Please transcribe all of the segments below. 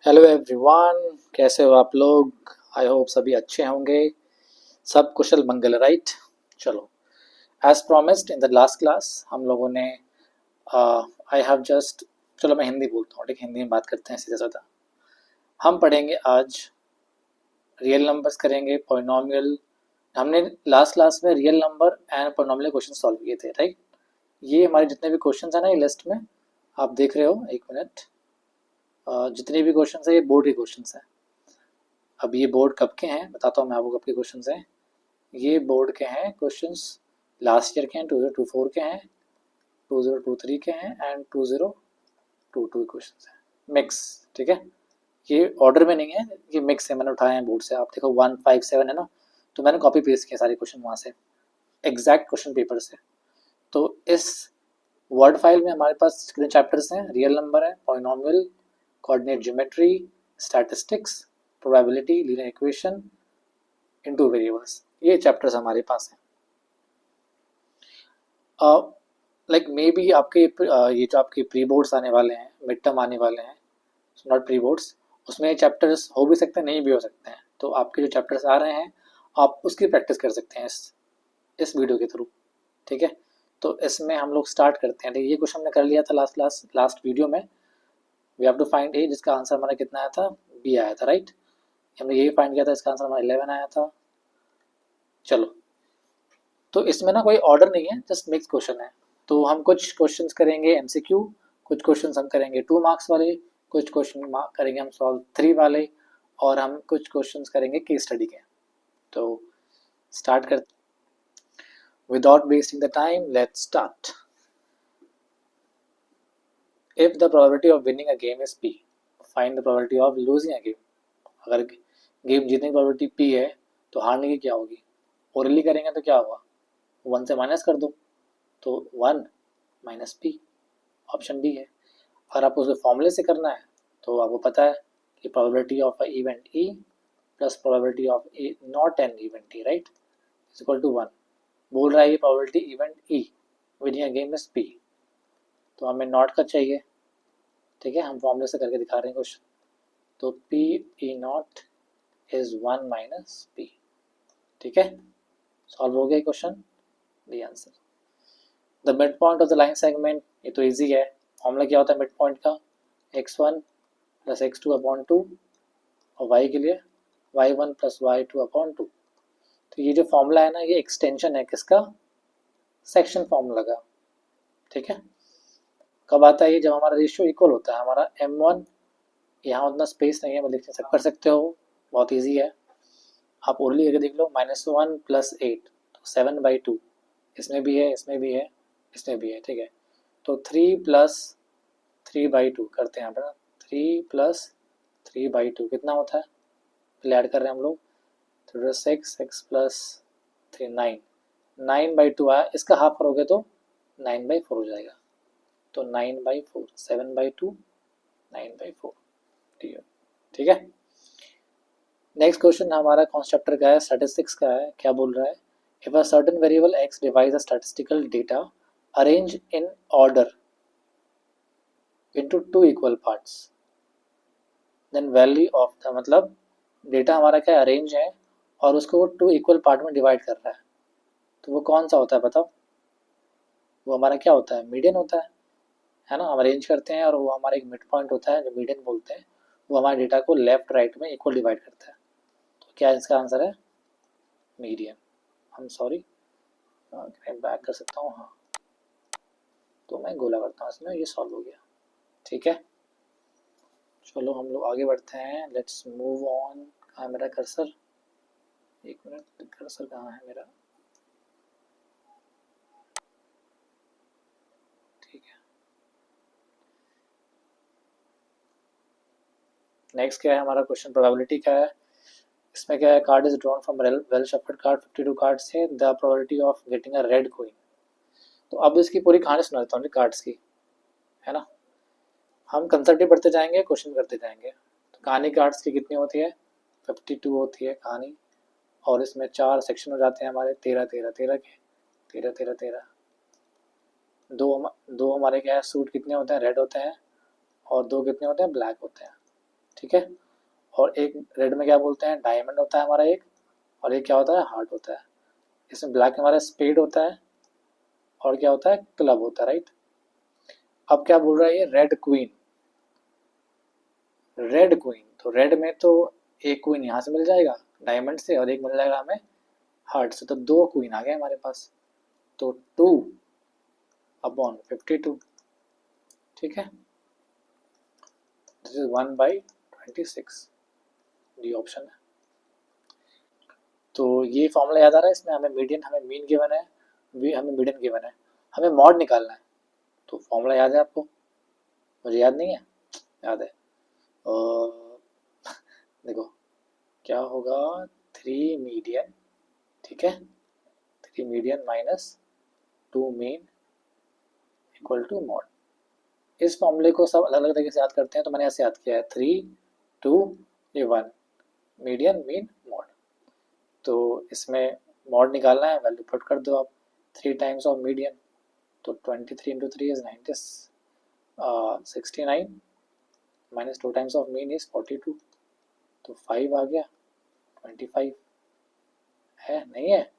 Hello everyone, कैसे हो आप लोग। आई होप सभी अच्छे होंगे, सब कुशल मंगल, राइट। चलो, as promised in the last class हम लोगों ने आई हैव जस्ट चलो मैं हिंदी बोलता हूँ, ठीक, हिंदी में बात करते हैं सीधा साधा। हम पढ़ेंगे आज रियल नंबर्स, करेंगे पॉलिनॉमियल। हमने लास्ट क्लास में real number and polynomial question solve किए थे, राइट। ये हमारे जितने भी क्वेश्चन है ना, ये लिस्ट में आप देख रहे हो, एक मिनट। जितने भी क्वेश्चन है ये बोर्ड के क्वेश्चन है। अब ये बोर्ड कब के हैं बताता हूँ मैं आपको, कब के क्वेश्चन हैं। ये बोर्ड के हैं क्वेश्चंस, लास्ट ईयर के हैं, 2024 के हैं, 2023 के हैं एंड 2022 के क्वेश्चन हैं, मिक्स। ठीक है, ये ऑर्डर में नहीं है, ये मिक्स है, मैंने उठाए हैं बोर्ड से। आप देखो 157 है ना, तो मैंने कॉपी पेस्ट किया सारे क्वेश्चन वहाँ से, एग्जैक्ट क्वेश्चन पेपर से। तो इस वर्ड फाइल में हमारे पास कितने चैप्टर्स हैं? रियल नंबर है, polynomial, coordinate geometry, statistics, probability, linear equation, into variables. ये चैप्टर्स हमारे पास हैं। लाइक मे बी आपके ये जो आपके प्री बोर्ड्स आने वाले हैं, मिड टर्म आने वाले हैं, नॉट प्री बोर्ड्स, उसमें चैप्टर्स हो भी सकते हैं, नहीं भी हो सकते हैं। तो आपके जो चैप्टर्स आ रहे हैं आप उसकी प्रैक्टिस कर सकते हैं इस वीडियो के थ्रू। ठीक है, तो इसमें हम लोग स्टार्ट करते हैं। ठीक है, ये क्वेश्चन हमने कर लिया था लास्ट वीडियो में। वी हैव टू फाइंड ए, जिसका आंसर हमारा कितना आया था? बी आया था, राइट। हमने यही फाइंड किया था, इसका आंसर हमारा 11 आया था। चलो, तो इसमें ना कोई ऑर्डर नहीं है, जस्ट मिक्स क्वेश्चन है। तो हम कुछ क्वेश्चंस करेंगे एमसीक्यू, कुछ क्वेश्चंस हम करेंगे 2 मार्क्स वाले, कुछ क्वेश्चन करेंगे हम सॉल्व 3 वाले, और हम कुछ क्वेश्चंस करेंगे केस स्टडी के। तो स्टार्ट कर, without wasting the time let's start. If the probability of winning a game is P, find the probability of losing a game. अगर गेम जीतने की प्रोबेबिलिटी पी है तो हारने की क्या होगी? ओरली करेंगे तो क्या होगा? 1 से माइनस कर दो, तो 1 माइनस पी, ऑप्शन डी है। अगर आपको उसके फॉर्मूले से करना है तो आपको पता है कि probability of a event E plus probability of a not an event E, right, is equal to 1। बोल रहा है ये probability event E winning a game is P, तो हमें नॉट का चाहिए। ठीक है, हम फॉर्मूले से करके दिखा रहे हैं क्वेश्चन। तो P E not is 1 minus P. ठीक है, सॉल्व हो गया question, the answer. The mid point of the line segment, ये तो ईजी है। फॉर्मूला क्या होता है मिड पॉइंट का? x1 प्लस x2 अपॉन 2, और y के लिए y1 प्लस y2 अपॉन 2। तो ये जो फॉर्मूला है ना, ये एक्सटेंशन है किसका? सेक्शन फॉर्मूला का। ठीक है, कब आता है ये? जब हमारा रेशियो इक्वल होता है। हमारा m1, यहाँ उतना स्पेस नहीं है, मैं लिख कर सकते हो, बहुत ईजी है। आप ओरली करके देख लो, -1 प्लस 8, तो 7/2, इसमें भी है, इसमें भी है, इसमें भी है। ठीक है, तो 3 प्लस 3/2 करते हैं यहाँ पर। 3 प्लस 3/2 कितना होता है? पहले ऐड कर रहे हैं हम लोग, तो 6 6 प्लस 3 9, 9/2 आया, इसका हाफ करोगे तो 9/4 हो जाएगा। तो 9/4, 7/2, 9/4। ठीक है, नेक्स्ट क्वेश्चन हमारा कॉन्स्ट्रक्टर का है, स्टैटिस्टिक्स का है। क्या बोल रहा है? If a certain variable X divides a statistical data arrange in order into 2 equal parts, then value of the, मतलब डेटा हमारा क्या अरेंज है और उसको वो 2 इक्वल पार्ट में डिवाइड कर रहा है, तो वो कौन सा होता है बताओ? वो हमारा क्या होता है? मीडियन होता है ना। हम अरेंज करते हैं और वो हमारा एक मिड पॉइंट होता है जो मीडियन बोलते हैं, वो हमारे डेटा को लेफ्ट राइट में इक्वल डिवाइड करता है। तो क्या इसका आंसर है? मीडियन। हम सॉरी, मैं बैक कर सकता हूँ, हाँ, तो मैं गोला करता हूँ इसमें, ये सॉल्व हो गया। ठीक है, चलो हम लोग आगे बढ़ते हैं, लेट्स मूव ऑन। कहाँ है मेरा कर्सर? एक मिनट, कर्सर कहाँ है मेरा? ठीक है, नेक्स्ट क्या है हमारा क्वेश्चन? प्रोबेबिलिटी का है। इसमें क्या है? Card is drawn from well shuffled card, 52 card से the probability of getting a red coin. तो अब इसकी पूरी कहानी सुना देता हूँ कार्ड्स की, है ना। हम कंसेप्ट ही पढ़ते जाएंगे, क्वेश्चन करते जाएंगे। तो कहानी कार्ड्स की कितनी होती है? 52 होती है कहानी, और इसमें 4 सेक्शन हो जाते हैं हमारे, 13 13 13 के, 13 13 13। दो हमारे क्या है सूट कितने होते हैं? रेड होते हैं, और 2 कितने होते हैं? ब्लैक होते हैं। ठीक है। और एक रेड में क्या बोलते हैं, डायमंड होता है हमारा एक, और एक क्या होता है, हार्ट होता है। इसमें ब्लैक में हमारा स्पेड होता है, और क्या होता है, क्लब होता है, राइट। अब क्या बोल रहा है ये, रेड क्वीन, रेड क्वीन, तो रेड में तो एक क्वीन यहाँ से मिल जाएगा डायमंड से, और एक मिल जाएगा हमें हार्ट से, तो 2 क्वीन आ गए हमारे पास। तो 2/52, ठीक है। दिस इज 1/26, डी ऑप्शन है। तो ये फॉर्मूला याद आ रहा है, इसमें हमें मीडियन, हमें मीन गिवन है, हमें मीडियन गिवन है, हमें मॉड निकालना है। तो फॉर्मूला याद है आपको? मुझे याद नहीं है, याद है। देखो क्या होगा, 3 मीडियन, ठीक है, 3 median minus 2 mean equal to mode. इस फॉर्मूले को सब अलग अलग तरीके से याद करते हैं, तो मैंने ऐसे याद किया है, 3 2 ये 1, मीडियन मीन मॉड। तो इसमें मॉड निकालना है, वैल्यू पुट कर दो आप, 3 टाइम्स ऑफ मीडियन, तो 23 into 3 is 69, minus 2 times of mean is 42, तो 5 आ गया, 25 है, नहीं है,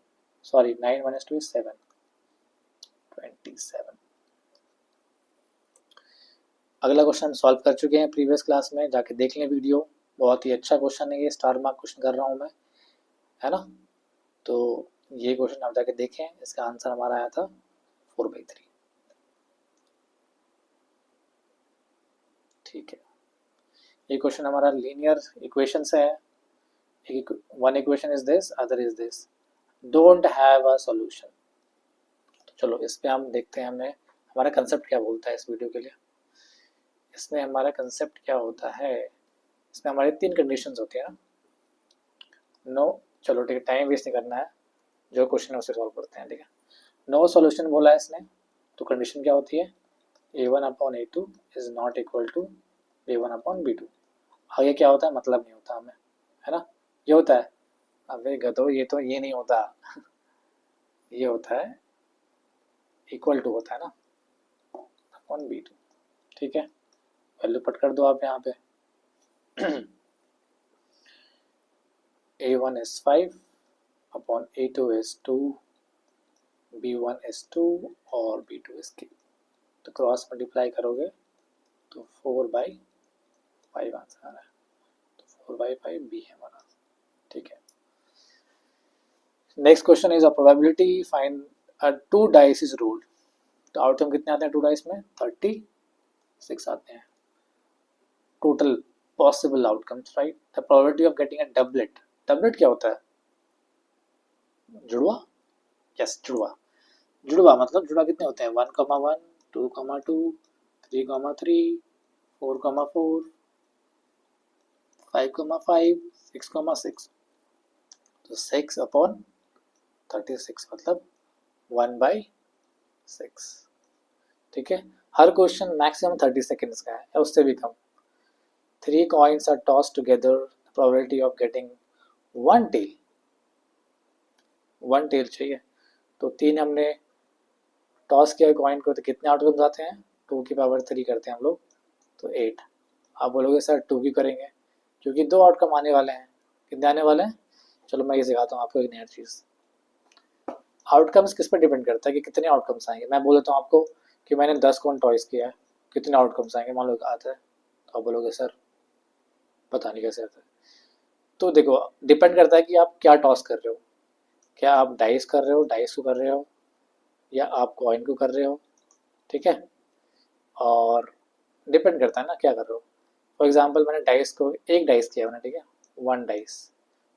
सॉरी, 9 माइनस 2 इज 7, 27। अगला क्वेश्चन सॉल्व कर चुके हैं प्रीवियस क्लास में, जाके देख लें वीडियो, बहुत ही अच्छा क्वेश्चन है ये, स्टार मार्क क्वेश्चन कर रहा हूँ मैं, है ना। तो ये क्वेश्चन आप जाके देखें, इसका आंसर हमारा आया था 4/3, ठीक है। ये क्वेश्चन हमारा लीनियर इक्वेशन से है, one equation is this, other is this, don't have a solution. तो चलो इस पे हम देखते हैं, हमें हमारा कंसेप्ट क्या बोलता है इस वीडियो के लिए। इसमें हमारा कंसेप्ट क्या होता है, इसमें हमारी 3 कंडीशंस होती है ना। नो, चलो ठीक है, टाइम वेस्ट नहीं करना है, जो क्वेश्चन है उसे सॉल्व करते हैं, ठीक है। नो सॉल्यूशन बोला है इसने, तो कंडीशन क्या होती है, a1/a2 is not equal to b1/b2। आगे क्या होता है मतलब नहीं होता हमें, है ना। ये होता है, अबे गधो ये तो ये नहीं होता ये होता है इक्वल टू होता है ना, अपॉन b2, ठीक है। वैल्यू पुट कर दो आप यहाँ पे a1 is 5 upon a2 is 2, b1 is 2 और b2 is 3, तो क्रॉस मल्टीप्लाई करोगे तो 4/5 आंसर आ रहा है, तो 4/5 बी है हमारा, ठीक है। Next question is a probability, find a 2 dice is ruled. तो आउटकम कितने आते हैं 2 डाइस में, 36 आते हैं total possible outcomes, right. The probability of getting a doublet, doublet क्या होता है, जुड़वा, यस जुड़वा, जुड़वा मतलब जुड़वा कितने होते हैं, 1,1 2,2 3,3 4,4 5,5 6,6, तो 6/36 मतलब 1/6, ठीक है। हर क्वेश्चन मैक्सिमम 30 सेकेंड्स का है या उससे भी कम। 3 coins are tossed together, the probability of getting one tail चाहिए, तो 3 हमने टॉस किया कॉइन को, तो कितने आउटकम्स आते हैं, 2 की पावर 3 करते हैं हम लोग, तो 8। आप बोलोगे सर 2 की करेंगे, क्योंकि 2 आउटकम आने वाले हैं, कितने आने वाले हैं, चलो मैं ये सिखाता हूँ आपको एक नया चीज़। आउटकम्स किस पर डिपेंड करता है कि कितने आउटकम्स आएंगे। मैं बोल देता हूँ आपको कि मैंने 10 कॉइन टॉयस किया है, कितने आउटकम्स आएंगे, मान लो आता है, तो आप बोलोगे सर पता नहीं कैसे आता है। तो देखो डिपेंड करता है कि आप क्या टॉस कर रहे हो, क्या आप डाइस कर रहे हो, डाइस को कर रहे हो, या आप कॉइन को कर रहे हो, ठीक है। और डिपेंड करता है ना क्या कर रहे हो। फॉर एग्जांपल मैंने डाइस को एक डाइस किया मैंने, ठीक है, 1 डाइस,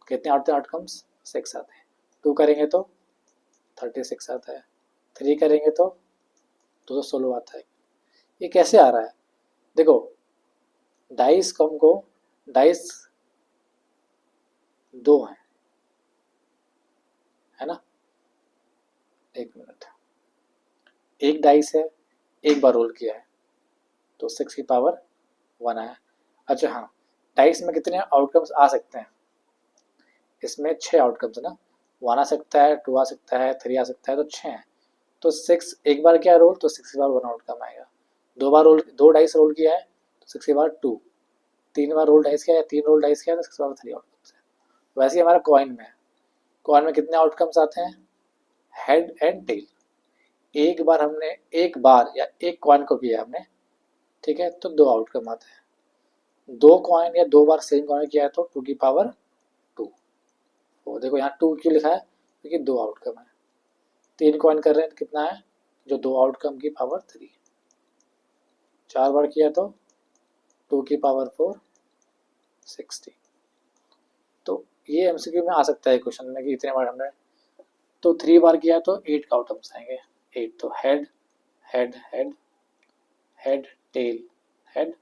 कितने आते हैं आउटकम्स, 6 आते हैं। 2 करेंगे तो 36 आता है, 3 करेंगे तो 216 आता है। ये कैसे आ रहा है, देखो डाइस कम को, डाइस 2 है ना, एक मिनट, एक डाइस है, एक बार रोल किया है, तो 6 की पावर 1 आया। अच्छा हाँ, डाइस में कितने आउटकम्स आ सकते हैं, इसमें 6 आउटकम्स है ना, 1 आ सकता है, 2 आ सकता है, 3 आ सकता है, तो 6 है। तो 6 एक बार क्या रोल, तो 6 की पावर 1 आउटकम आएगा। 2 बार रोल, 2 डाइस रोल किया है, तो 6 की पावर 2, 3 बार रोल डाइस किया या 3 रोल डाइस किया तो इसके पावर 3 आउटकम्स है। वैसे ही हमारा कॉइन में है, कॉइन में कितने आउटकम्स आते हैं, हेड एंड टेल। एक बार हमने एक बार या एक कॉइन को किया हमने, ठीक है, तो 2 आउटकम आते हैं। 2 कॉइन या 2 बार सेम कॉइन किया है तो 2 की पावर 2। वो देखो यहाँ 2 क्यों लिखा है, क्योंकि 2 आउटकम है। 3 कॉइन कर रहे हैं तो कितना है, जो 2 आउटकम की पावर 3। 4 बार किया तो 2 की पावर 4 60। तो ये एमसीक्यू में आ सकता है क्वेश्चन में कि इतने बार हमने, तो 3 बार किया तो 8 का आउटकम्स आएंगे। 8 तो head head head head tail head,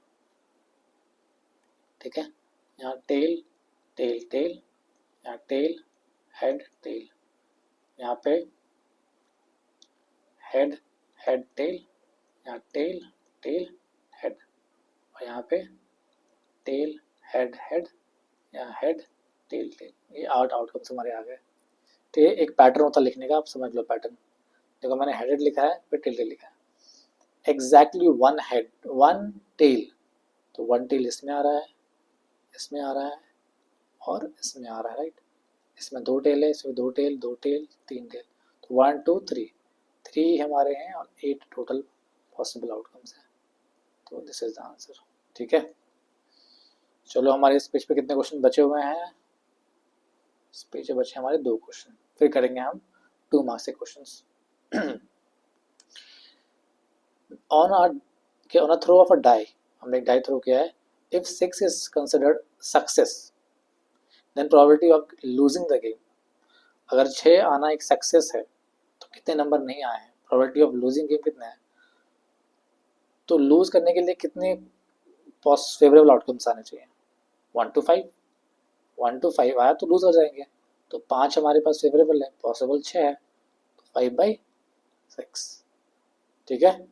ठीक है, यहाँ टेल टेल टेल, यहाँ टेल हेड टेल, यहाँ पे हेड हेड टेल, यहाँ टेल टेल हेड, और यहाँ पे टेल हेड हेड, यहाँ हेड टेल टेल। ये 8 आउटकम्स हमारे आ गए। तो ये एक पैटर्न होता है लिखने का, आप समझ लो पैटर्न। देखो मैंने हेडेड लिखा है, फिर टेल टेल लिखा है। एग्जैक्टली 1 हेड 1 टेल, तो 1 टेल इसमें आ रहा है, इसमें आ रहा है और इसमें आ रहा है, राइट। इसमें 2 टेल है, इसमें 2 टेल 2 टेल 3 टेल, तो 1 2 3 हमारे हैं और 8 टोटल पॉसिबल आउटकम्स हैं। तो दिस इज द आंसर, ठीक है। चलो हमारे इस पेज पे कितने क्वेश्चन बचे हुए हैं, इस पेज पे बचे हमारे 2 क्वेश्चन, फिर करेंगे हम 2 मार्क्स के question. On a throw of a die, हमने एक डाई थ्रो किया है, if 6 is considered success then probability of losing the game. अगर 6 आना एक सक्सेस है तो कितने नंबर नहीं आए हैं, प्रोबेबिलिटी ऑफ लूजिंग गेम कितना है। तो लूज करने के लिए कितने फेवरेबल आउटकम्स आने चाहिए, 1 to 5। 1 to 5 आया तो लूज हो जाएंगे, तो 5 हमारे पास फेवरेबल है, पॉसिबल 6 है, तो 5/6, ठीक है।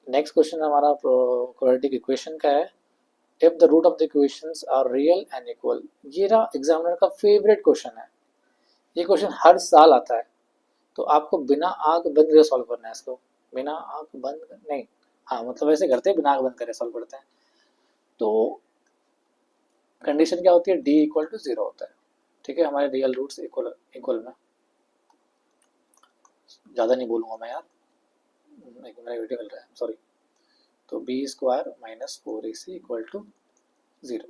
नेक्स्ट क्वेश्चन हमारा क्वाड्रेटिक इक्वेशन का है। If the root of the equations are real and equal, ये रहा एग्जामिनर का फेवरेट क्वेश्चन है। ये क्वेश्चन हर साल आता है, तो आपको बिना आंख बंद करे सॉल्व करना है इसको। बिना आंख बंद नहीं, हाँ मतलब ऐसे करते हैं, बिना आंख बंद करे सॉल्व करते हैं। तो कंडीशन क्या होती है, डी इक्वल टू 0 होता है, ठीक है। हमारे रियल रूट्स इक्वल इक्वल में, ज़्यादा नहीं बोलूँगा मैं यार, एक मेरा वीडियो मिल रहा है, सॉरी। तो B square minus 4ac equal to 0।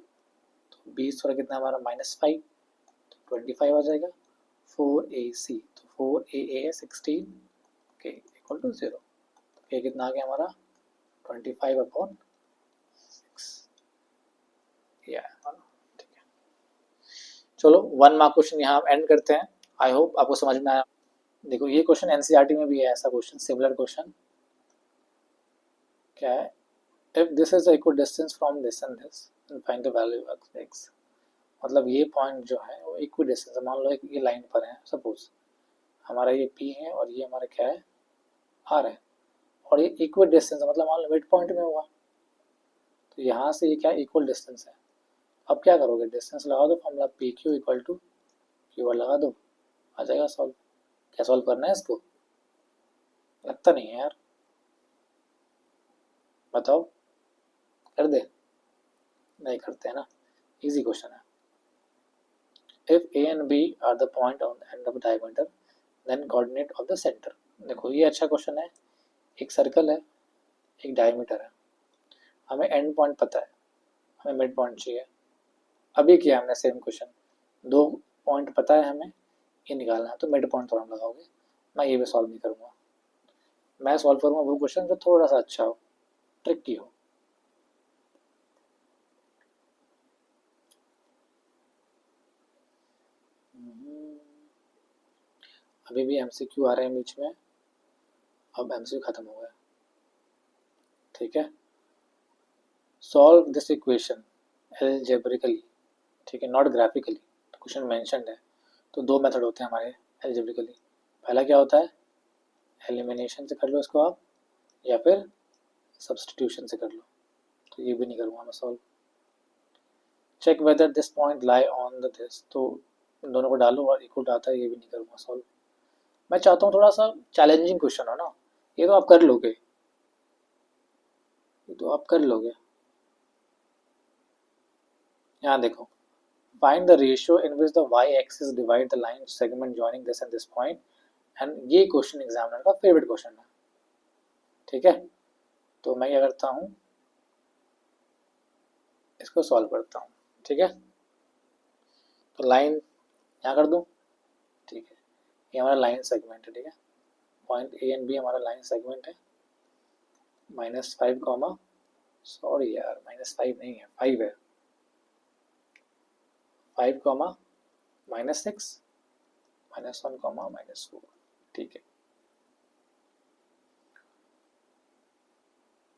तो बी स्क्वायर कितना हमारा -5, तो 25 आ जाएगा। 4ac, तो 4a है 16 के इक्वल टू 0। ये कितना आ गया हमारा 25/6, ये आया हमारा, ठीक है। चलो 1 मार्क क्वेश्चन यहाँ हम एंड करते हैं। आई होप आपको समझ में आया। देखो ये क्वेश्चन एनसीईआरटी में भी है, ऐसा क्वेश्चन, सिमिलर क्वेश्चन क्या है, if this is equal distance from this and this and find the value of x। मतलब ये पॉइंट जो है वो इक्वी डिस्टेंस है, मान लो ये लाइन पर है, सपोज हमारा ये p है और ये हमारा क्या है r है, और ये इक्वल डिस्टेंस है, मतलब मान लो मिड पॉइंट में हुआ, तो यहाँ से ये क्या इक्वल डिस्टेंस है। अब क्या करोगे, डिस्टेंस लगा दो, formula P Q equal to Q R लगा दो, आ जाएगा सॉल्व। क्या सॉल्व करना है इसको, लगता नहीं है यार, बताओ कर दे, नहीं करते हैं ना, इजी क्वेश्चन है। If A and B are the point on the end of diameter then coordinate of the centre. देखो ये अच्छा क्वेश्चन है, एक सर्कल है, एक डायमीटर है, हमें एंड पॉइंट पता है, हमें मिड पॉइंट चाहिए। अभी किया हमने सेम क्वेश्चन, 2 पॉइंट पता है हमें, ये निकालना है, तो मिड पॉइंट थोड़ा लगाओगे। मैं ये भी सॉल्व नहीं करूँगा, मैं सॉल्व करूँगा वो क्वेश्चन जो थोड़ा सा अच्छा हो, ट्रिकी हो। अभी भी एमसीक्यू आ रहे हैं बीच में, अब एमसीक्यू खत्म हो गया, ठीक है। सॉल्व दिस इक्वेशन एल्जेब्रिकली, ठीक है, नॉट ग्राफिकली, क्वेश्चन मेंशन्ड है। तो 2 मेथड होते हैं हमारे एल्जेब्रिकली। पहला क्या होता है, एलिमिनेशन से कर लो इसको आप, या फिर सब्सटीट्यूशन से कर लो, तो ये भी नहीं करूँगा मैं solve. Check whether this point lie on the this, तो इन दोनों को डालो और इक्वल आता है, ये भी नहीं करूँगा सॉल्व। मैं चाहता हूँ थोड़ा सा चैलेंजिंग क्वेश्चन हो ना, ये तो आप कर लोगे। ये तो आप कर लोगे। यहाँ देखो, find the ratio in which the Y axis divide the line segment joining this and this point, and ये क्वेश्चन एग्जामिनर का फेवरेट क्वेश्चन है। ठीक है, तो मैं क्या करता हूँ, इसको सॉल्व करता हूँ। ठीक है, तो लाइन यहाँ कर दूँ। ठीक है, ये हमारा लाइन सेगमेंट है। ठीक है, पॉइंट ए एंड बी हमारा लाइन सेगमेंट है। -5 कॉमा, सॉरी यार -5 नहीं है, 5 है। 5 कॉमा -6 -1 कॉमा -4। ठीक है,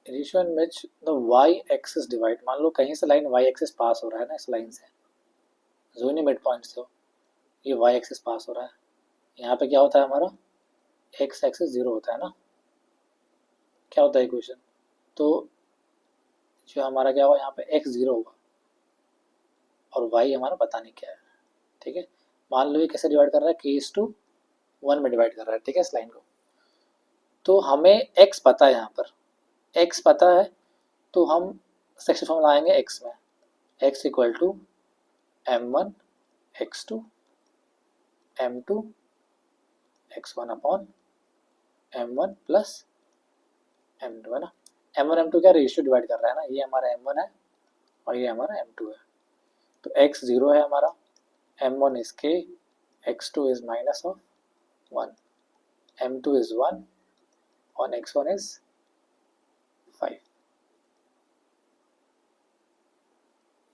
ratio in which the Y axis divide, मान लो कहीं से लाइन वाई एक्सिस पास हो रहा है ना, इस लाइन से जो नहीं मिड पॉइंट से हो, ये वाई एक्सिस पास हो रहा है। यहाँ पे क्या होता है हमारा, एक्स एक्सिस 0 होता है ना, क्या होता है इक्वेशन, तो जो हमारा क्या होगा यहाँ पे x 0 होगा और y हमारा पता नहीं क्या है। ठीक है, मान लो ये कैसे डिवाइड कर रहा है, k/1 में डिवाइड कर रहा है। ठीक है, इस लाइन को, तो हमें x पता है, यहाँ पर x पता है, तो हम सेक्शन फॉर्म लाएंगे x में, x equal to m1 x2 m2 x1 upon m1 plus m2 है ना। m1 m2 क्या रेशियो डिवाइड कर रहा है ना, ये हमारा m1 है और ये हमारा m2 है। तो x 0 है हमारा, m1 is k, x2 is -1, m2 is 1 और x1 is 5,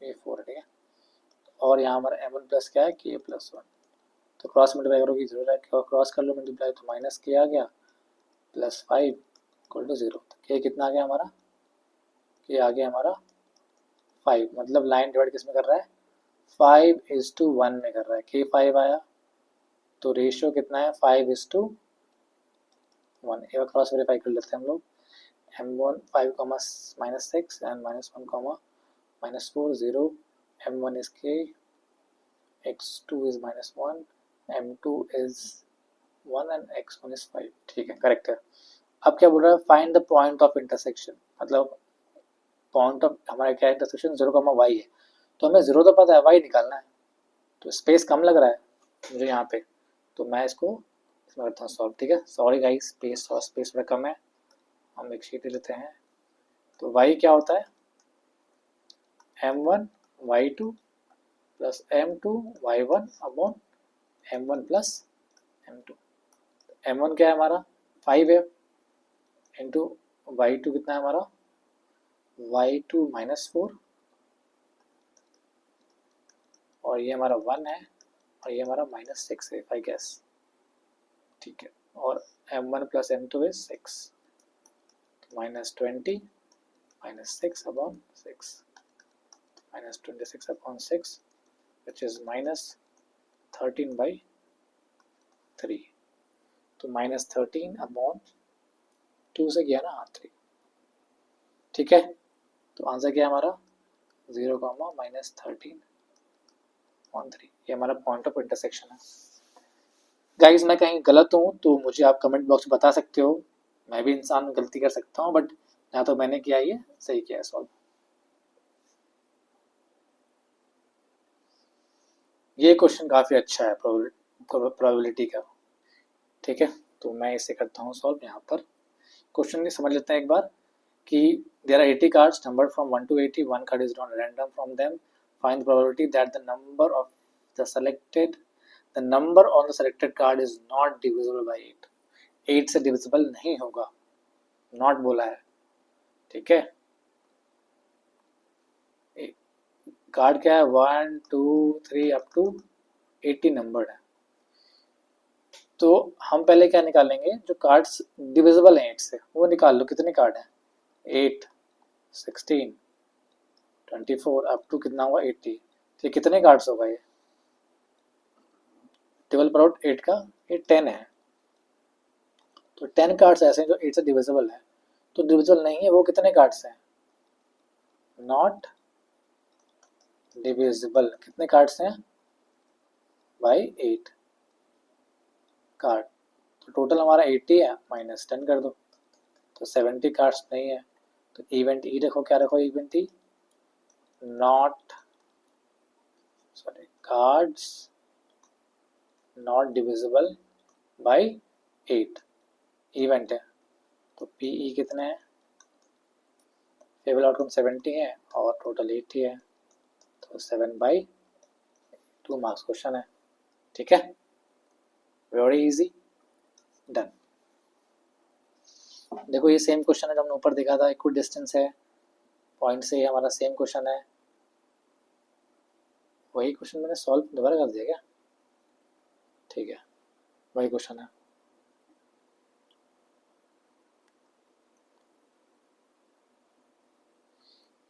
ये 4 है। ठीक है, और यहाँ हमारा m1 प्लस क्या है, k प्लस 1, तो क्रॉस मल्टीप्लाई करोगे 0 है, क्रॉस कर लो मल्टीप्लाई, तो माइनस k आ गया प्लस 5 इक्वल टू 0। तो k कितना आ गया हमारा, k आ गया हमारा 5, मतलब लाइन डिवाइड किस में कर रहा है, 5:1 में कर रहा है। k 5 आया, तो रेशियो कितना है, 5:1। एक बार क्रॉस वेरीफाई कर लेते हैं हम लोग, m1 5 -6 and -1 -4 0, m1 is k, x2 is -1, m2 is 1 and x1 is 5। ठीक है, करेक्ट है। अब क्या बोल रहा है, find the point of intersection, मतलब पॉइंट ऑफ हमारा क्या है, इंटरसेक्शन 0, y है, तो हमें 0 तो पता है, y निकालना है, तो स्पेस कम लग रहा है मुझे यहाँ पे, तो मैं इसको इसमें करता हूँ सॉल्व। ठीक है, सॉरी गाइस, स्पेस थोड़ा कम है, हम एक शीट लेते हैं। तो y क्या होता है, m1 y2 plus m2 y1 upon m1 plus m2। m1 क्या है हमारा, 5 है, इंटू y2 कितना है हमारा, y2 -4, और ये हमारा 1 है और ये हमारा -6 है, आई गेस। ठीक है, और m1 plus m2 is 6, -20 -6 upon 6, -26 upon 6 which is -13/3, तो -13 अपॉन 2 से गया ना 3। ठीक है, तो आंसर क्या है हमारा, 0, -13/3, ये हमारा पॉइंट ऑफ इंटरसेक्शन है। गाइज मैं कहीं गलत हूँ तो मुझे आप कमेंट बॉक्स में बता सकते हो, मैं भी इंसान गलती कर सकता हूँ, बट या तो मैंने किया ये सही किया है सॉल्व। ये क्वेश्चन काफ़ी अच्छा है प्रोबेबिलिटी का। ठीक है, तो मैं इसे करता हूँ सॉल्व। यहाँ पर क्वेश्चन समझ लेते हैं एक बार कि there are 80 cards number from 1 to 80, one card is drawn random from them, find the probability that the number of the number on the selected card is not divisible by 8, 8 से divisible नहीं होगा, not बोला है। ठीक है, card क्या है, 1 2 3 up to 80 number है, तो हम पहले क्या निकालेंगे, जो कार्ड्स डिविजिबल हैं 8 से वो निकाल लो, कितने कार्ड हैं, 8 16 24 अप टू कितना हुआ 80, तो कितने कार्ड्स होगा ये, डिविजिबल पर आउट 8 का, ये 10 है, तो 10 कार्ड्स ऐसे हैं जो 8 से डिविजिबल है, तो डिविजिबल नहीं है वो कितने कार्ड्स हैं, नॉट डिविजिबल, कितने कार्ड्स हैं बाई 8 कार्ड, तो टोटल हमारा 80 है, -10 कर दो, तो 70 कार्ड्स नहीं है, तो इवेंट ई रखो, क्या रखो event E, not sorry cards not divisible by 8 event है। तो पी ई कितने हैं, फेबल आउटकम 70 है और टोटल 80 है, तो 7/2 मार्क्स क्वेश्चन है। ठीक है, वेरी इजी, डन। देखो ये सेम क्वेश्चन है जो हमने ऊपर देखा था, इक्वल डिस्टेंस है पॉइंट से, हमारा सेम क्वेश्चन है। वही क्वेश्चन मैंने सॉल्व दोबारा कर दिया क्या? ठीक है, वही क्वेश्चन है।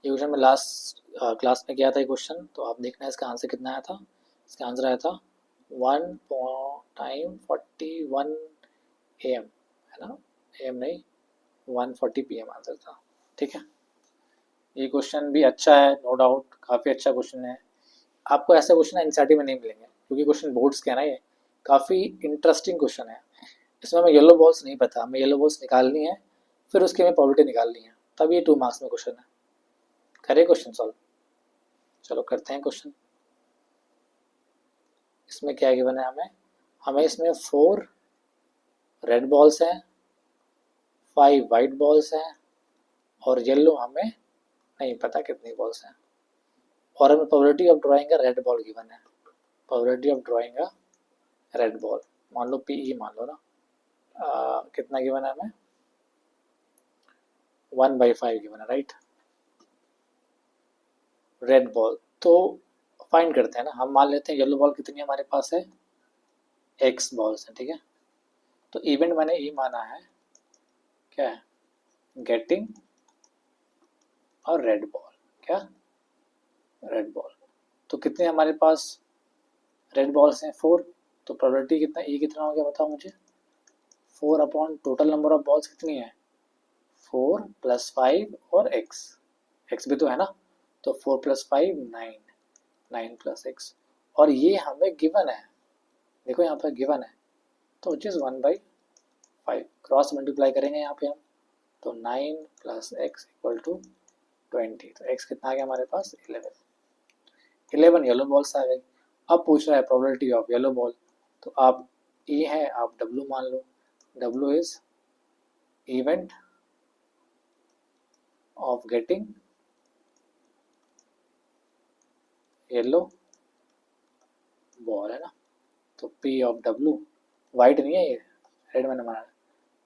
ये क्वेश्चन में लास्ट क्लास में किया था ये क्वेश्चन, तो आप देखना है इसका आंसर कितना आया था। इसका आंसर आया था 1:41 AM है ना, AM नहीं 1:40 PM आंसर था। ठीक है, ये क्वेश्चन भी अच्छा है, नो डाउट काफ़ी अच्छा क्वेश्चन है। आपको ऐसे क्वेश्चन एनसीईआरटी में नहीं मिलेंगे क्योंकि क्वेश्चन बोर्ड्स के है ना, ये काफ़ी इंटरेस्टिंग क्वेश्चन है। इसमें हमें येलो बॉल्स नहीं पता, हमें येलो बॉल्स निकालनी है, फिर उसकी हमें प्रोबेबिलिटी निकालनी है, तब ये 2 मार्क्स में क्वेश्चन है। करें क्वेश्चन सॉल्व, चलो करते हैं क्वेश्चन। इसमें क्या गिवन है हमें इसमें 4 रेड बॉल्स हैं, 5 वाइट बॉल्स हैं और येलो हमें नहीं पता कितनी बॉल्स हैं, और हमें प्रोबेबिलिटी ऑफ ड्राइंग का रेड बॉल गिवन है। प्रोबेबिलिटी ऑफ ड्राइंग का रेड बॉल मान लो पी मान लो ना, कितना गिवन है हमें 1/5 गिवन है, राइट। रेड बॉल तो फाइंड करते हैं ना, हम मान लेते हैं येलो बॉल कितनी हमारे पास है, x बॉल्स है। ठीक है, तो इवेंट मैंने ये माना है क्या है, गेटिंग और रेड बॉल, क्या रेड बॉल। तो कितने हमारे पास रेड बॉल्स हैं 4, तो प्रोबेबिलिटी कितना ई कितना हो गया बताओ मुझे, 4 upon total number of balls कितनी है 4 + 5 और x भी तो है ना, तो 4 + 5 9, 9 + x, और ये हमें गिवन है, देखो यहाँ पर गिवन है, तो विच इज़ 1/5, क्रॉस मल्टीप्लाई करेंगे यहाँ पे हम, तो 9 + x = 20, तो x कितना आ गया हमारे पास 11 येलो बॉल्स आ गई। अब पूछ रहा है प्रोबेबिलिटी ऑफ येलो बॉल, तो आप E है आप W मान लो, W is event of getting yellow ball है ना, तो P ऑफ W, वाइट नहीं है ये, रेड मैंने माना,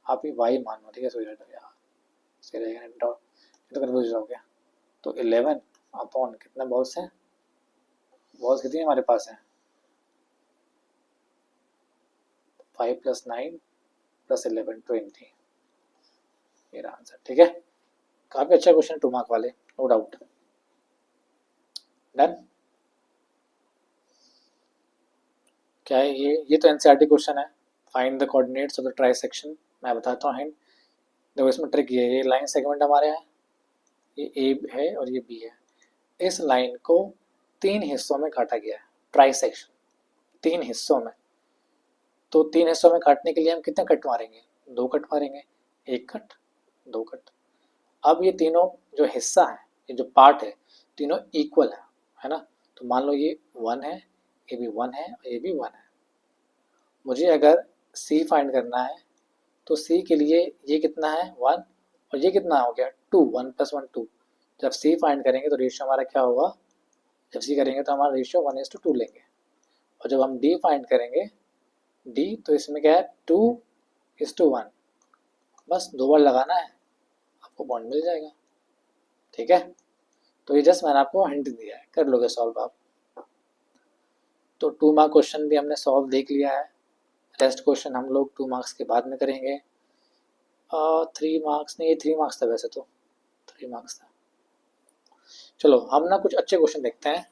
आप ये वाई मान लो। ठीक है, सही रहेगा, सही रहेगा, तो कन्फ्यूज हो गया। तो 11 अपॉन कितने बॉल्स हैं, बॉल्स कितनी हमारे पास हैं 5 + 9 + 11 20, मेरा आंसर। ठीक है, काफी अच्छा क्वेश्चन 2 मार्क वाले, नो डाउट, डन। क्या है ये तो एनसीईआरटी क्वेश्चन है, find the coordinates of the trisection. मैं बताता हूँ हिंट, देखो इसमें ट्रिक ये लाइन सेगमेंट हमारे हैं, ये ए है और ये बी है, इस लाइन को 3 हिस्सों में काटा गया है, ट्राइसेक्शन 3 हिस्सों में, तो 3 हिस्सों में काटने के लिए हम कितने कट मारेंगे, 2 कट मारेंगे, 1 कट 2 कट। अब ये तीनों जो हिस्सा है, ये जो पार्ट है, तीनों इक्वल है ना, तो मान लो ये 1 है, ये भी 1 है और ये भी 1 है। मुझे अगर C फाइंड करना है, तो C के लिए ये कितना है 1 और ये कितना हो गया 2, 1 + 1 2। जब C फाइंड करेंगे तो रेशियो हमारा क्या होगा, जब C करेंगे तो हमारा रेशियो 1:2 लेंगे, और जब हम D फाइंड करेंगे D, तो इसमें क्या है 2:1, बस 2 बार लगाना है, आपको बॉन्ड मिल जाएगा। ठीक है, तो ये जस्ट मैंने आपको हिंट दिया है, कर लोगे सॉल्व आप। तो 2 मार्क क्वेश्चन भी हमने सॉल्व देख लिया है, रेस्ट क्वेश्चन हम लोग 2 मार्क्स के बाद में करेंगे। 3 मार्क्स नहीं, ये 3 मार्क्स था वैसे, तो 3 मार्क्स था। चलो हम ना कुछ अच्छे क्वेश्चन देखते हैं,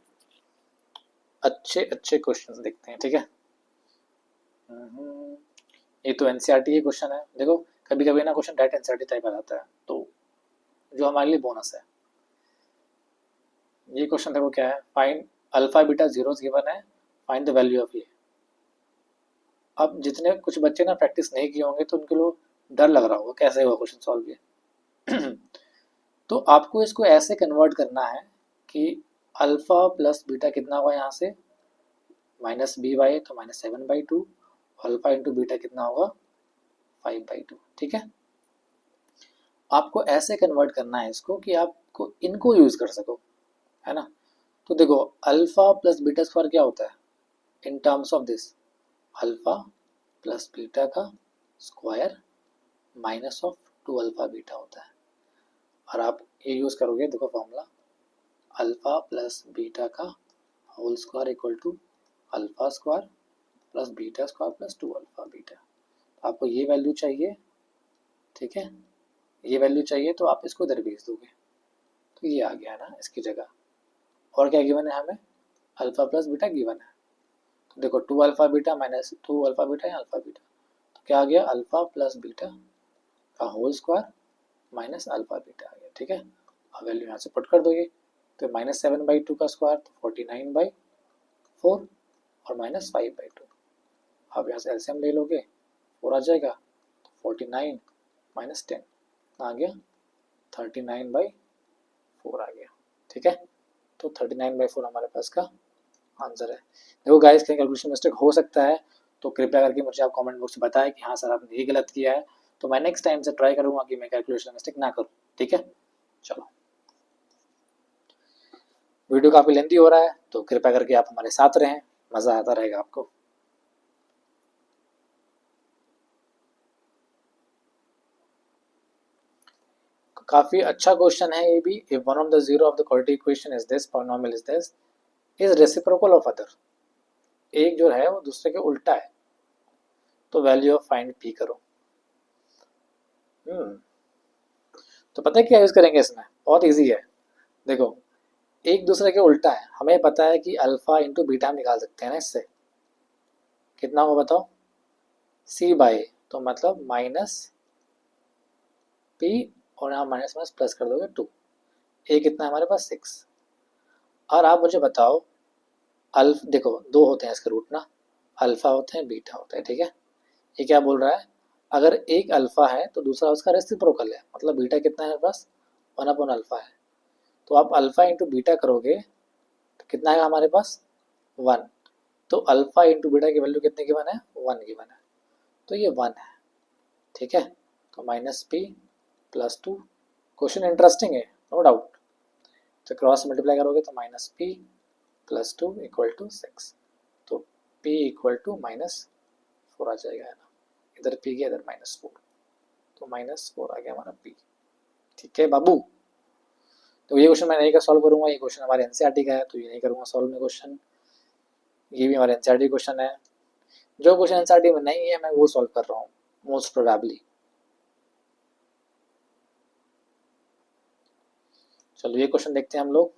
अच्छे क्वेश्चन देखते हैं। ठीक है, ये तो एनसीईआरटी के क्वेश्चन है। देखो कभी कभी ना क्वेश्चन डायरेक्ट एनसीईआरटी टाइप आ जाता है, तो जो हमारे लिए बोनस है। ये क्वेश्चन देखो क्या है, find alpha beta zeros given है, फाइंड द वैल्यू ऑफ ये। अब जितने कुछ बच्चे ना प्रैक्टिस नहीं किए होंगे तो उनके लिए डर लग रहा होगा कैसे होगा क्वेश्चन सॉल्व ये। तो आपको इसको ऐसे कन्वर्ट करना है कि अल्फ़ा प्लस बीटा कितना होगा यहाँ से -b/, तो -7/2, अल्फ़ा इंटू बीटा कितना होगा 5/2, ठीक है। आपको ऐसे कन्वर्ट करना है इसको कि आपको इनको यूज़ कर सको, है ना। तो देखो अल्फ़ा प्लस बीटा स्क्वायर क्या होता है in terms of this, alpha plus beta का square minus of 2 alpha beta होता है। और आप ये यूज़ करोगे, देखो फॉर्मूला अल्फ़ा प्लस बीटा का whole square equal to alpha square plus beta square plus 2 alpha beta. आपको ये वैल्यू चाहिए, ठीक है, ये वैल्यू चाहिए तो आप इसको इधर भेज दोगे, तो ये आ गया ना इसकी जगह। और क्या गिवन है हमें, अल्फ़ा प्लस बीटा गिवन है। तो देखो 2 alpha beta minus 2 alpha beta या अल्फ़ा बीटा, तो क्या आ गया अल्फ़ा प्लस बीटा का whole square minus alpha beta आ गया, ठीक है। अब वैल्यू यहाँ से पुट कर दोगे, तो -7/2 का स्क्वायर तो 49/4 और -5/2। अब यहाँ से एलसीएम ले लोगे, 4 आ जाएगा, तो 49 माइनस 10 आ गया 39/4 आ गया, ठीक है। तो 39/4 हमारे पास का आंसर है। देखो गाइस कहीं कैलकुलेशन मिस्टेक हो सकता है, तो कृपया करके मुझे आप कमेंट बॉक्स में बताएं कि हाँ सर आपने ये गलत किया है, तो मैं नेक्स्ट टाइम से ट्राई करूँगा कि मैं कैलकुलेशन मिस्टेक ना करूँ, ठीक है। चलो, वीडियो काफ़ी लेंथी हो रहा है, तो कृपया करके आप हमारे साथ रहें, मज़ा आता रहेगा आपको। काफ़ी अच्छा क्वेश्चन है ये भी। If one of the zero of the quadratic equation is this, polynomial is this, is reciprocal of other, एक जो है वो दूसरे के उल्टा है, तो वैल्यू ऑफ फाइंड पी करो। तो पता है क्या यूज़ करेंगे इसमें, बहुत ईजी है। देखो एक दूसरे के उल्टा है, हमें पता है कि अल्फा इंटू बीटा हम निकाल सकते हैं ना, इससे कितना होगा बताओ, c/a, तो मतलब माइनस पी और यहाँ माइनस माइनस प्लस कर दोगे 2, ए कितना है हमारे पास 6। और आप मुझे बताओ अल्फ, देखो दो होते हैं इसके रूट ना, अल्फा होते हैं बीटा होता है, ठीक है। ये क्या बोल रहा है, अगर एक अल्फा है तो दूसरा उसका रेसिप्रोकल है, मतलब बीटा कितना है हमारे पास 1/अल्फा है। तो आप अल्फा इंटू बीटा करोगे तो कितना है हमारे पास 1, तो अल्फा इंटू बीटा की वैल्यू कितने गिवन है 1 गिवन है, तो ये 1 है, ठीक है। तो -p+2, क्वेश्चन इंटरेस्टिंग है नो डाउट। तो क्रॉस मल्टीप्लाई करोगे तो -p+2 इक्वल टू 6, तो p इक्वल टू -4 आ जाएगा, है ना, इधर p गया इधर -4, तो -4 आ गया हमारा p, ठीक है बाबू। तो ये क्वेश्चन मैं नहीं का सॉल्व करूंगा, ये क्वेश्चन हमारे एनसीईआरटी का है, तो ये नहीं करूंगा सॉल्व में क्वेश्चन, ये भी हमारे एनसीईआरटी क्वेश्चन है। जो क्वेश्चन एनसीईआरटी में नहीं है मैं वो सॉल्व कर रहा हूँ मोस्ट प्रोबेबली। चलो ये क्वेश्चन देखते हैं हम लोग।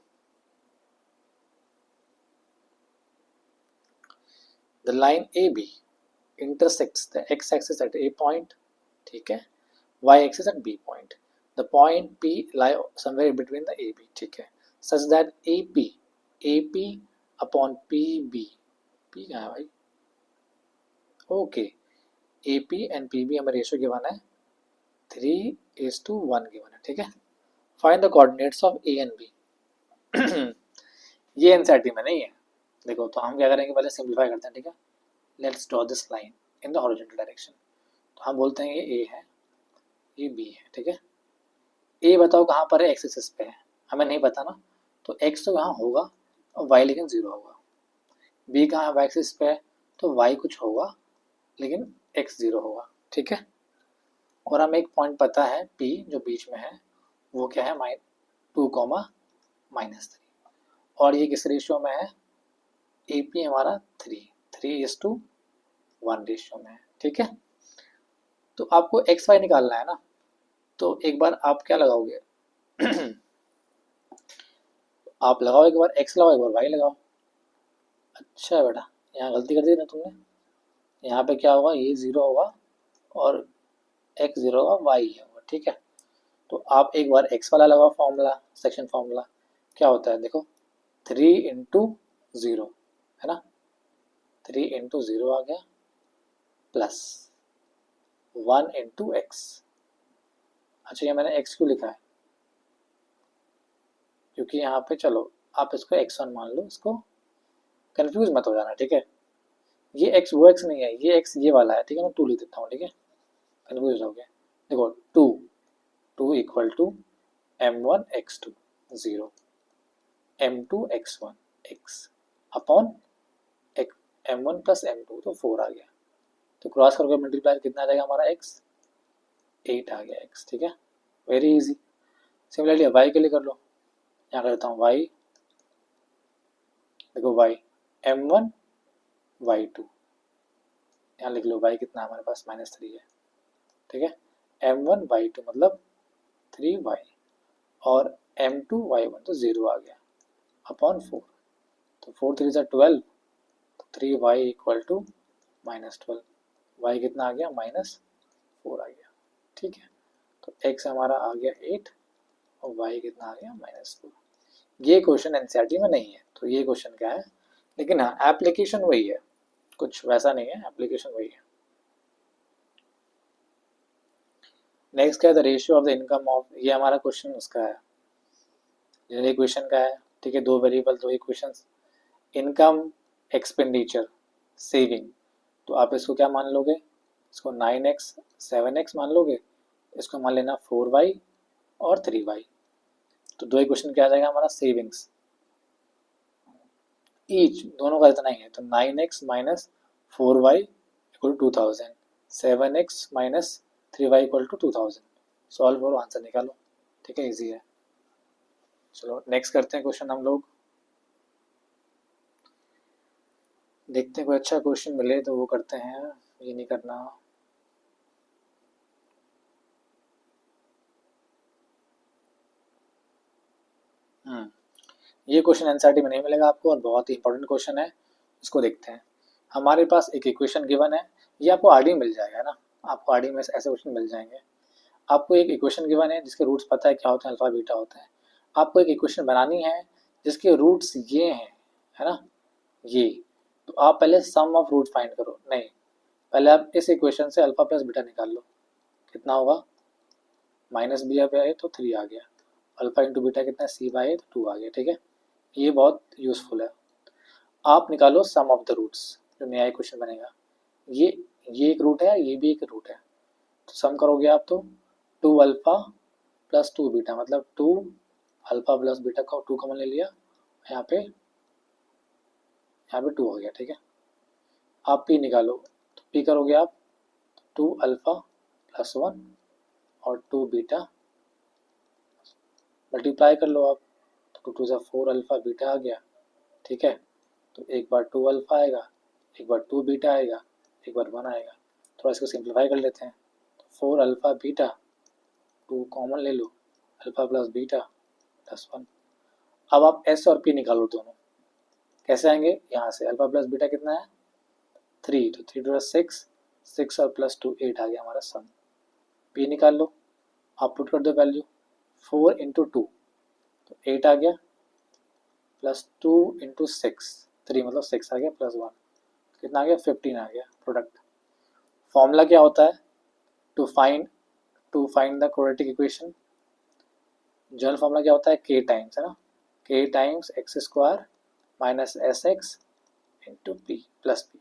The line A B intersects the x-axis at a point, ठीक है, y-axis at b point. The point P lie somewhere between the AB, ठीक है, such that AP upon PB, P कहाँ है भाई, ओके, AP and PB हमें ratio given है 3:1 given है, ठीक है। Find the coordinates of A and B। ये एनसीईआरटी में नहीं है। देखो तो हम क्या करेंगे, पहले सिंप्लीफाई करते हैं, ठीक है। Let's draw this line in the horizontal direction, तो हम बोलते हैं ये A है, ये B है, ठीक है। ए बताओ कहाँ पर है, एक्स एक्सिस पे है, हमें नहीं पता ना, तो एक्स तो यहाँ होगा और वाई लेकिन 0 होगा। बी कहाँ है, वाई एक्सिस पे है, तो वाई कुछ होगा लेकिन एक्स 0 होगा, ठीक है। और हमें एक पॉइंट पता है पी जो बीच में है, वो क्या है -2, और ये किस रेशियो में है, ए पी हमारा 3:1 रेशियो में है, ठीक है। तो आपको एक्स वाई निकालना है ना, तो एक बार आप क्या लगाओगे आप लगाओ, एक बार एक्स लगाओ, एक बार वाई लगाओ। अच्छा बेटा, यहाँ गलती कर दी ना तुमने, यहाँ पे क्या होगा, ये 0 होगा और x 0 होगा, y होगा, ठीक है। तो आप एक बार x वाला लगाओ फॉर्मूला, सेक्शन फॉर्मूला क्या होता है, देखो 3 × 0 है ना, 3 × 0 आ गया प्लस 1 × x। अच्छा ये मैंने x क्यों लिखा है, क्योंकि यहाँ पे चलो आप इसको x1 मान लो, इसको कंफ्यूज मत हो जाना, ठीक है। ये x वो x नहीं है, ये x ये वाला है, ठीक है। मैं 2 लिख देता हूँ, ठीक है, कंफ्यूज हो गया। देखो 2 equal to m1 x2 0, m2 x1 x upon m1 plus m2 तो 4 आ गया। तो क्रॉस करके मल्टीप्लाई कितना आ जाएगा हमारा x 8 आ गया x, ठीक है, वेरी इजी। सिमिलरली y के लिए कर लो, यहाँ कर देता हूँ y, देखो y m1 y2, यहाँ लिख लो y कितना हमारे पास -3 है, ठीक है। m1 y2 मतलब 3y और m2 y1 तो 0 आ गया अपॉन 4, तो 4 3 से 12, तो 3y इक्वल टू -12, y कितना आ गया -4 आ गया, ठीक है। तो x हमारा आ गया 8 और y कितना आ गया -4। ये क्वेश्चन एनसीईआरटी में नहीं है, तो ये क्वेश्चन क्या है, लेकिन हाँ एप्लीकेशन वही है, कुछ वैसा नहीं है, एप्लीकेशन वही है। नेक्स्ट क्या है, the ratio of the income of, ये हमारा क्वेश्चन उसका है, ये क्वेश्चन का है, ठीक है। 2 variable 2 equation, income expenditure saving, तो आप इसको क्या मान लोगे, इसको 9x 7x मान लोगे, इसको मान लेना 4y और 3y। तो 2 इक्वेशन क्या आ जाएगा हमारा, सेविंग्स ईच दोनों का इतना ही है, तो 9x minus 4y equal to 2000, 7x minus 3y equal to 2000। Solve करो, आंसर निकालो, ठीक है, इजी है। चलो नेक्स्ट करते हैं क्वेश्चन हम लोग, देखते हैं कोई अच्छा क्वेश्चन मिले तो वो करते हैं, ये नहीं करना। ये क्वेश्चन एनसीईआरटी में नहीं मिलेगा आपको और बहुत ही इंपॉर्टेंट क्वेश्चन है, इसको देखते हैं। हमारे पास एक इक्वेशन गिवन है, ये आपको आरडी मिल जाएगा ना, आपको आरडी में ऐसे क्वेश्चन मिल जाएंगे। आपको एक इक्वेशन गिवन है जिसके रूट्स पता है क्या होते हैं, अल्फा बीटा होता है। आपको एक इक्वेशन बनानी है जिसके रूट्स ये हैं, है ना, ये। तो आप पहले सम ऑफ रूट फाइंड करो, नहीं पहले आप इस इक्वेशन से अल्फा प्लस बीटा निकाल लो, कितना होगा, माइनस बी है तो 3 आ गया, अल्फा इंटू बीटा कितना है, सी बाई तो 2 आ गया, ठीक है। ये बहुत यूजफुल है। आप निकालो सम ऑफ द रूट्स, जो नया इक्वेशन बनेगा, ये एक रूट है, ये भी एक रूट है, तो सम करोगे आप तो 2 अल्फा प्लस 2 बीटा, मतलब 2 अल्फा प्लस बीटा का 2 कॉमन ले लिया, यहाँ पे 2 हो गया, ठीक है। आप पी निकालो, तो पी करोगे आप 2 अल्फा प्लस 1 और 2 बीटा, मल्टीप्लाई कर लो आप, तो 2 से 4 अल्फा बीटा आ गया, ठीक है। तो एक बार 2 अल्फा आएगा, एक बार 2 बीटा आएगा, एक बार 1 आएगा। थोड़ा इसको सिंप्लीफाई कर लेते हैं, तो 4 अल्फा बीटा, 2 कॉमन ले लो, अल्फा प्लस बीटा प्लस 1। अब आप एस और पी निकालो दोनों, कैसे आएंगे, यहाँ से अल्फा प्लस बीटा कितना है 3, तो 3 टू 6, 6 और प्लस 2 8 आ गया हमारा सम। पी निकाल लो, आप पुट कर दो वैल्यू, 4 इंटू 2 तो 8 आ गया, प्लस 2 इंटू 6 3 मतलब 6 आ गया, प्लस 1 कितना आ गया 15 आ गया प्रोडक्ट। फॉर्मूला क्या होता है, to find the quadratic equation, general formula क्या होता है, k टाइम्स, है ना, k times x square minus s x into p plus p,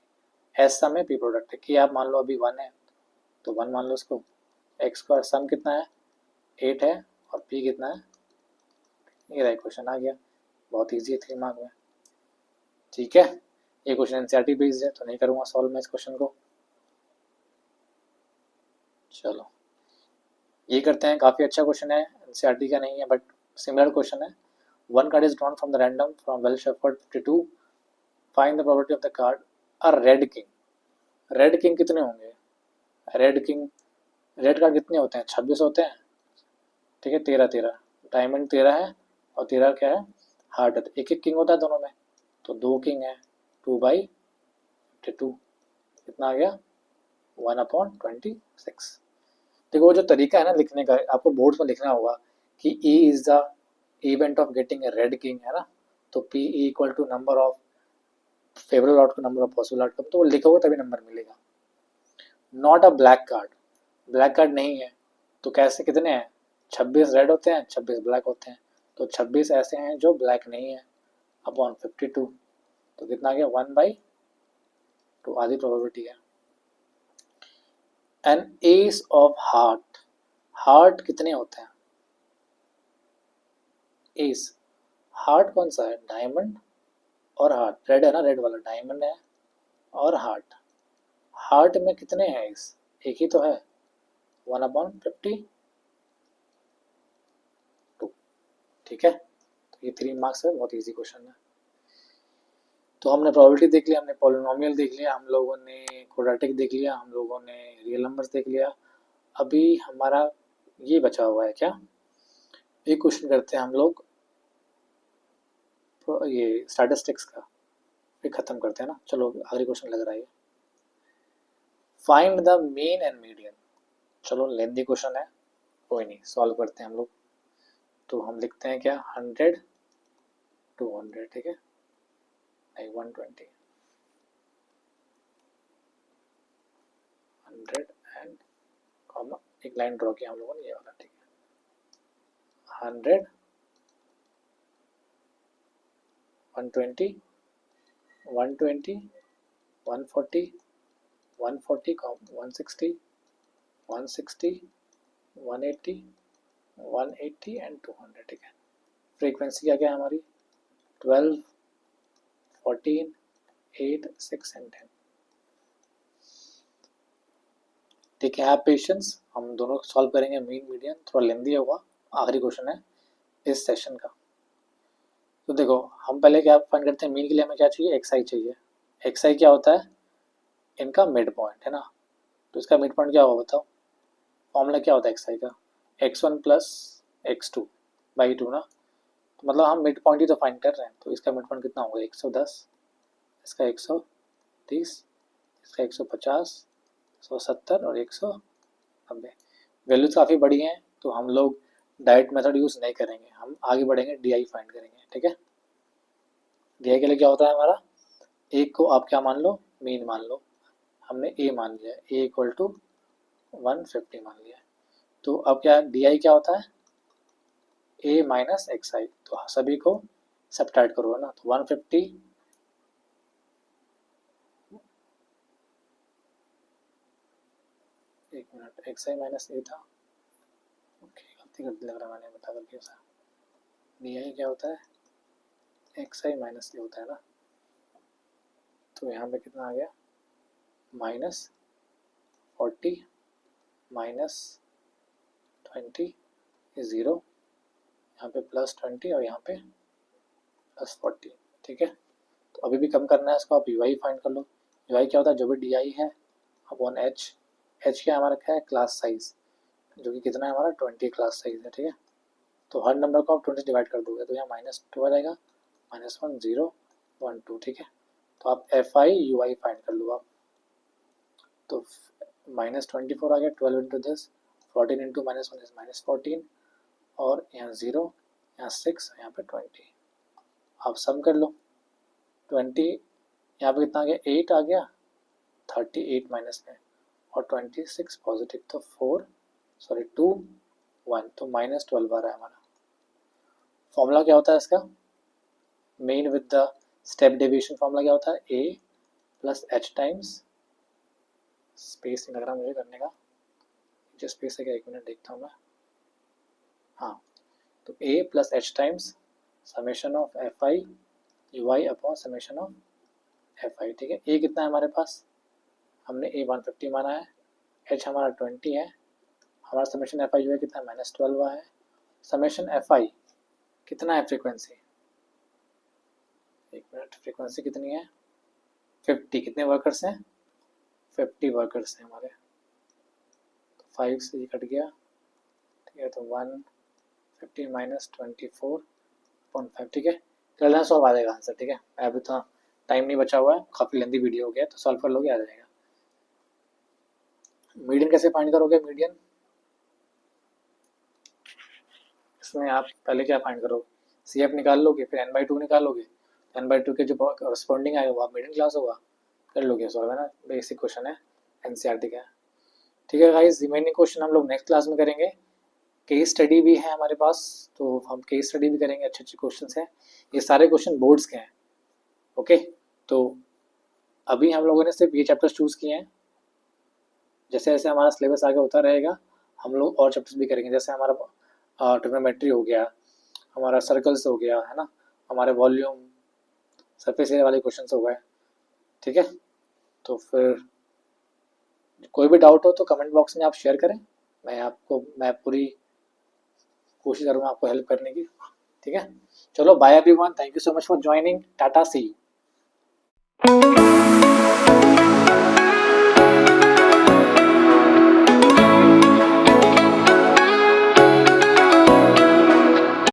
s sum है पी प्रोडक्ट है, k आप मान लो अभी 1 है तो 1 मान लो इसको, एक्स स्क्वायर सम कितना है 8 है और p कितना है, ये रहा क्वेश्चन आ गया, बहुत ईजी है 3 मार्क में, ठीक है। ये क्वेश्चन एनसीईआरटी बेस्ड है तो नहीं करूँगा सॉल्व मैं इस क्वेश्चन को। चलो ये करते हैं, काफ़ी अच्छा क्वेश्चन है, एनसीईआरटी का नहीं है बट सिमिलर क्वेश्चन है। One card is drawn from the random from well shuffled 52, find the probability of the card a red king. Red king कितने होंगे, रेड कार्ड कितने होते हैं 26 होते हैं, ठीक है, 13 डायमंड 13 है और 13 क्या है हार्ट है, तो एक एक किंग होता है दोनों में, तो 2 किंग है, 2/52 कितना आ गया 1/26। देखो वो जो तरीका है ना लिखने का, आपको बोर्ड्स में लिखना होगा कि E is the event of getting a red king, है ना, तो P equal to number of favourable outcome number of possible outcome, तो वो लिखोगे तभी नंबर मिलेगा। Not a black card, black card नहीं है, तो कैसे कितने हैं 26 रेड होते हैं 26 ब्लैक होते हैं, तो 26 ऐसे हैं जो ब्लैक नहीं है अपॉन 52, तो कितना आ गया 1/2, आधी प्रोबेबिलिटी है। An ace of heart, heart कितने होते हैं? एस, हार्ट कौन सा है? डायमंड और हार्ट, रेड है ना, रेड वाला डायमंड है और हार्ट। हार्ट में कितने हैं एस? एक ही तो है, 1/52। ठीक है, तो ये 3 मार्क्स है, बहुत इजी क्वेश्चन है। तो हमने प्रोबेबिलिटी देख लिया, हमने पॉलिनोमियल देख लिया, हम लोगों ने क्वाड्रेटिक देख लिया, हम लोगों ने रियल नंबर्स देख लिया। अभी हमारा ये बचा हुआ है क्या, एक क्वेश्चन करते हैं हम लोग ये स्टैटिस्टिक्स का, फिर खत्म करते हैं ना। चलो आखिरी क्वेश्चन लग रहा है, find the mean and median. चलो लेंथी क्वेश्चन है, कोई नहीं, सॉल्व करते हैं हम लोग। तो हम लिखते हैं क्या, 100 200, ठीक है, नहीं 120, 100 एंड कॉमा, एक लाइन ड्रॉ किया हम लोगों ने, ये वाला, ठीक है, 100 120 120 140 140 160 160 180 180 एंड 200, ठीक है। फ्रीक्वेंसी क्या क्या है हमारी, 12 14 8 6 एंड 10, ठीक है। हैव पेशेंस, हम दोनों सॉल्व करेंगे, मीन मीडियन थोड़ा लेंदी होगा, आखिरी क्वेश्चन है इस सेशन का। तो देखो हम पहले क्या फाइंड करते हैं, मीन के लिए हमें क्या चाहिए, एक्स आई चाहिए। एक्स आई क्या होता है, इनका मिड पॉइंट है ना, तो इसका मिड पॉइंट क्या होगा बताओ, फॉर्मूला क्या होता है एक्स आई का, x1 प्लस x2/2 ना, तो मतलब हम मिड पॉइंट ही तो फाइंड कर रहे हैं, तो इसका मिड पॉइंट कितना होगा 110, इसका 130, इसका 150, 170 और 190। वैल्यूज काफ़ी बड़ी हैं, तो हम लोग डायरेक्ट मेथड यूज़ नहीं करेंगे, हम आगे बढ़ेंगे, डी आई फाइंड करेंगे, ठीक है। डी आई के लिए क्या होता है हमारा, एक को आप क्या मान लो, मीन मान लो, हमने ए मान लिया, ए इक्वल टू 150 मान लिया। तो अब क्या डी आई क्या होता है, ए माइनस एक्स आई, तो सभी को सब्ट्रैक्ट करो है ना, तो 150 एक मिनट, एक्स आई माइनस ए था, ओके गलती कर लग रहा मैंने, बता करके सा डी आई क्या होता है, एक्स आई माइनस ए होता है ना, तो यहाँ पे कितना आ गया, -40 -20 0, यहाँ पे +20 और यहाँ पे +40, ठीक है। तो अभी भी कम करना है इसको, आप यू आई फाइंड कर लो। यू आई क्या होता है, जो भी डी आई है अपॉन एच, एच क्या हमारा रखा है, क्लास साइज, जो कि कितना है हमारा 20 क्लास साइज है, ठीक है। तो हर नंबर को आप 20 डिवाइड कर दोगे, तो यहाँ -2 आ जाएगा, -1 0 1 2, ठीक है। तो आप F i u I find कर लो आप, तो -24 आ गया, 12 इंटू दिस, 14 इंटू -1 इज -14, और यहाँ 0, यहाँ 6, यहाँ पे 20, आप सम कर लो। 20 यहाँ पे कितना आ गया, 8 आ गया, 38 माइनस में, और 26 पॉजिटिव, तो 2 1, तो -12 आ रहा है हमारा। फॉर्मूला क्या होता है इसका, main with the step deviation formula क्या होता है, ए प्लस एच टाइम्स, स्पेस नहीं लग रहा मुझे करने का, जो स्पेस है क्या, 1 मिनट देखता हूँ मैं, हाँ, तो a plus h times summation of f i u i upon summation of f i, ठीक है। ए कितना है हमारे पास, हमने ए 150 माना है, एच हमारा 20 है, हमारा समेशन एफ आई यू आई कितना है, -12 है। समेशन एफ आई कितना है, फ्रीक्वेंसी, 1 मिनट, फ्रीक्वेंसी कितनी है 50, कितने वर्कर्स हैं 50 वर्कर्स हैं हमारे, तो 5 से ये कट गया, ठीक है, तो 150 -24/5, ठीक है। कर लेना, सॉल्व आ जाएगा आंसर, ठीक है। अभी तो टाइम नहीं बचा हुआ है, काफ़ी लेंदी वीडियो हो गया, तो सॉल्व कर लोगे, आ जाएगा। मीडियन कैसे फाइंड करोगे, मीडियन इसमें आप पहले क्या फाइंड करोगे, सी एफ निकाल लोगे, फिर n/2 निकालोगे, n/2 के जो करस्पॉन्डिंग आएगा वो आप मीडियन क्लास होगा, कर लोगे सॉल्व, है ना, बेसिक क्वेश्चन है एनसीईआरटी का, ठीक है गाइस। रिमेनिंग क्वेश्चन हम लोग नेक्स्ट क्लास में करेंगे। केस स्टडी भी है हमारे पास, तो हम केस स्टडी भी करेंगे, अच्छे अच्छे क्वेश्चन हैं। ये सारे क्वेश्चन बोर्ड्स के हैं। ओके, तो अभी हम लोगों ने सिर्फ ये चैप्टर्स चूज़ किए हैं। जैसे जैसे हमारा सिलेबस आगे होता रहेगा हम लोग और चैप्टर्स भी करेंगे। जैसे हमारा ट्रिग्नोमेट्री हो गया, हमारा सर्कल्स हो गया, है ना, हमारे वॉल्यूम, सरफेस एरिया वाले क्वेश्चन हो गए। ठीक है, तो फिर कोई भी डाउट हो तो कमेंट बॉक्स में आप शेयर करें, मैं पूरी कोशिश करूँगा आपको हेल्प करने की। ठीक है, चलो bye everyone, thank you so much for joining, tata see you.